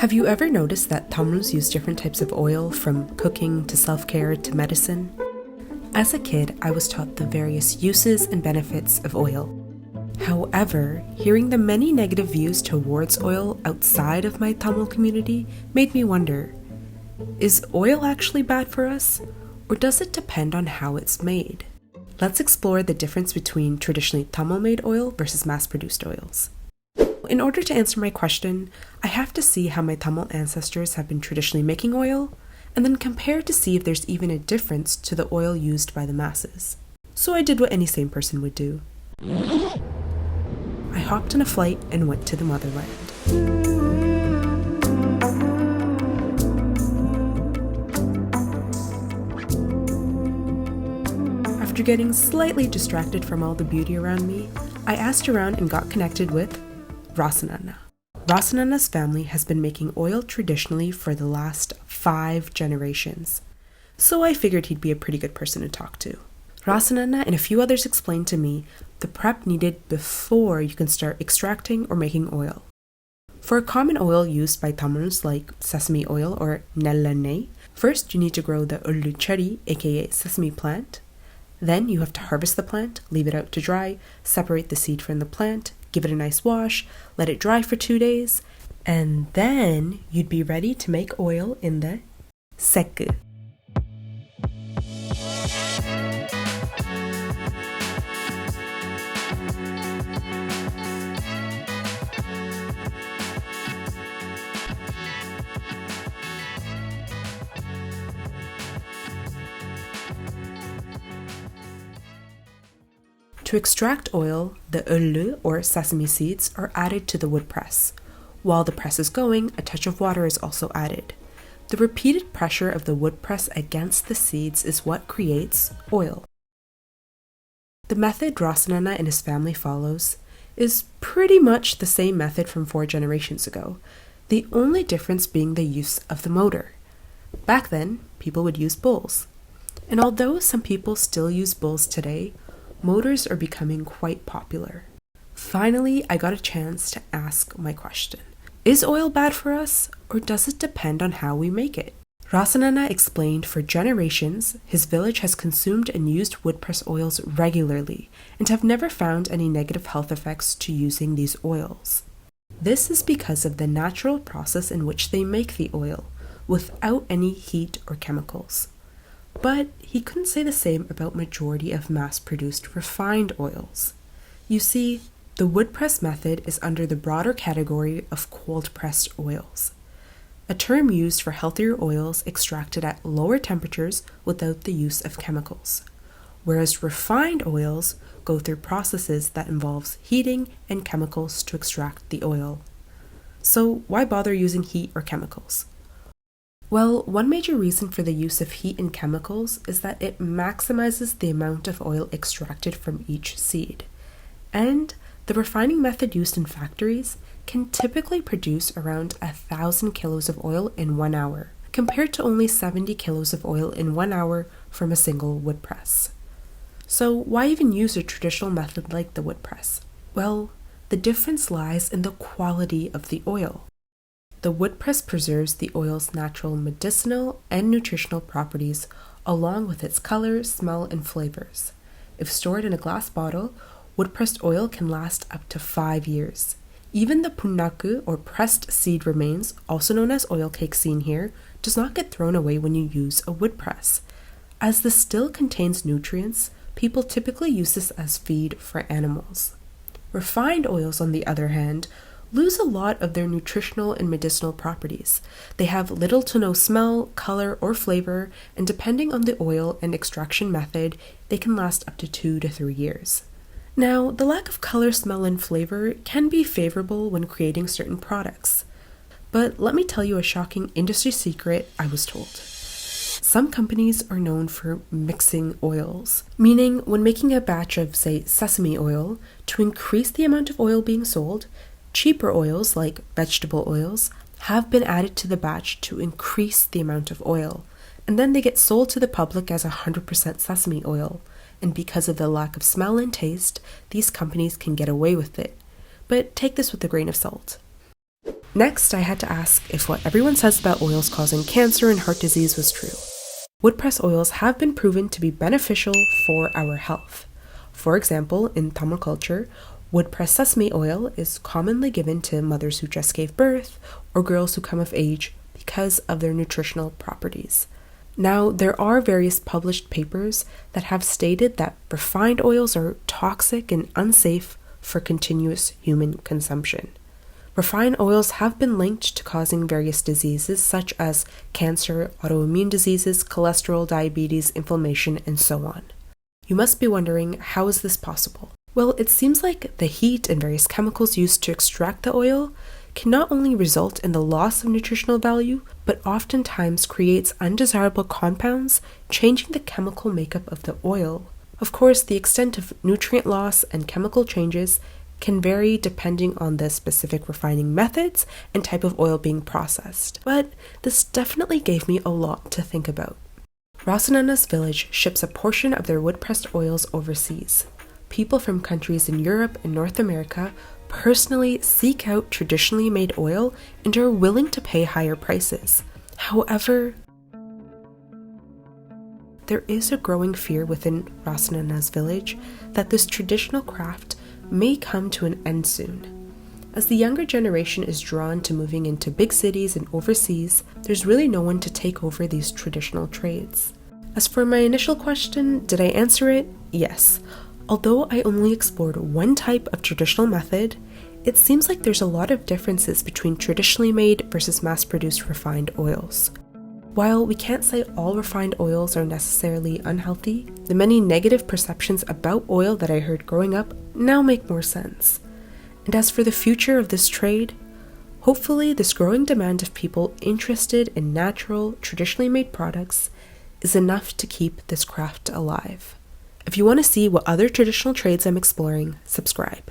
Have you ever noticed that Tamils use different types of oil, from cooking to self-care to medicine? As a kid, I was taught the various uses and benefits of oil. However, hearing the many negative views towards oil outside of my Tamil community made me wonder, is oil actually bad for us, or does it depend on how it's made? Let's explore the difference between traditionally Tamil-made oil versus mass-produced oils. In order to answer my question, I have to see how my Tamil ancestors have been traditionally making oil, and then compare to see if there's even a difference to the oil used by the masses. So I did what any sane person would do. I hopped on a flight and went to the motherland. After getting slightly distracted from all the beauty around me, I asked around and got connected with Rasanana. Rasanana's family has been making oil traditionally for the last 5 generations, so I figured he'd be a pretty good person to talk to. Rasanana and a few others explained to me the prep needed before you can start extracting or making oil. For a common oil used by Tamils like sesame oil or nellennai, first you need to grow the ullu cherry, aka sesame plant. Then you have to harvest the plant, leave it out to dry, separate the seed from the plant, give it a nice wash, let it dry for 2 days, and then you'd be ready to make oil in the sekku. To extract oil, the ullu or sesame seeds are added to the wood press. While the press is going, a touch of water is also added. The repeated pressure of the wood press against the seeds is what creates oil. The method Rasanana and his family follows is pretty much the same method from 4 generations ago, the only difference being the use of the motor. Back then, people would use bulls. And although some people still use bulls today, motors are becoming quite popular. Finally, I got a chance to ask my question. Is oil bad for us, or does it depend on how we make it? Rasanana explained for generations, his village has consumed and used woodpress oils regularly and have never found any negative health effects to using these oils. This is because of the natural process in which they make the oil, without any heat or chemicals. But he couldn't say the same about majority of mass-produced refined oils. You see, the wood-press method is under the broader category of cold-pressed oils, a term used for healthier oils extracted at lower temperatures without the use of chemicals, whereas refined oils go through processes that involves heating and chemicals to extract the oil. So why bother using heat or chemicals? Well, one major reason for the use of heat and chemicals is that it maximizes the amount of oil extracted from each seed. And the refining method used in factories can typically produce around 1,000 kilos of oil in 1 hour, compared to only 70 kilos of oil in 1 hour from a single wood press. So why even use a traditional method like the wood press? Well, the difference lies in the quality of the oil. The wood press preserves the oil's natural medicinal and nutritional properties along with its color, smell, and flavors. If stored in a glass bottle, wood-pressed oil can last up to 5 years. Even the punnaku or pressed seed remains, also known as oil cake seen here, does not get thrown away when you use a wood press. As this still contains nutrients, people typically use this as feed for animals. Refined oils, on the other hand, lose a lot of their nutritional and medicinal properties. They have little to no smell, color, or flavor, and depending on the oil and extraction method, they can last up to 2 to 3 years. Now, the lack of color, smell, and flavor can be favorable when creating certain products. But let me tell you a shocking industry secret I was told. Some companies are known for mixing oils, meaning when making a batch of, say, sesame oil, to increase the amount of oil being sold, cheaper oils, like vegetable oils, have been added to the batch to increase the amount of oil, and then they get sold to the public as 100% sesame oil, and because of the lack of smell and taste, these companies can get away with it. But take this with a grain of salt. Next, I had to ask if what everyone says about oils causing cancer and heart disease was true. Wood-press oils have been proven to be beneficial for our health. For example, in Tamil culture, wood-pressed sesame oil is commonly given to mothers who just gave birth or girls who come of age because of their nutritional properties. Now, there are various published papers that have stated that refined oils are toxic and unsafe for continuous human consumption. Refined oils have been linked to causing various diseases such as cancer, autoimmune diseases, cholesterol, diabetes, inflammation, and so on. You must be wondering, how is this possible? Well, it seems like the heat and various chemicals used to extract the oil can not only result in the loss of nutritional value, but oftentimes creates undesirable compounds, changing the chemical makeup of the oil. Of course, the extent of nutrient loss and chemical changes can vary depending on the specific refining methods and type of oil being processed, but this definitely gave me a lot to think about. Rasanana's village ships a portion of their wood-pressed oils overseas. People from countries in Europe and North America personally seek out traditionally made oil and are willing to pay higher prices. However, there is a growing fear within Rasanana's village that this traditional craft may come to an end soon. As the younger generation is drawn to moving into big cities and overseas, there's really no one to take over these traditional trades. As for my initial question, did I answer it? Yes. Although I only explored one type of traditional method, it seems like there's a lot of differences between traditionally made versus mass-produced refined oils. While we can't say all refined oils are necessarily unhealthy, the many negative perceptions about oil that I heard growing up now make more sense. And as for the future of this trade, hopefully this growing demand of people interested in natural, traditionally made products is enough to keep this craft alive. If you want to see what other traditional trades I'm exploring, subscribe.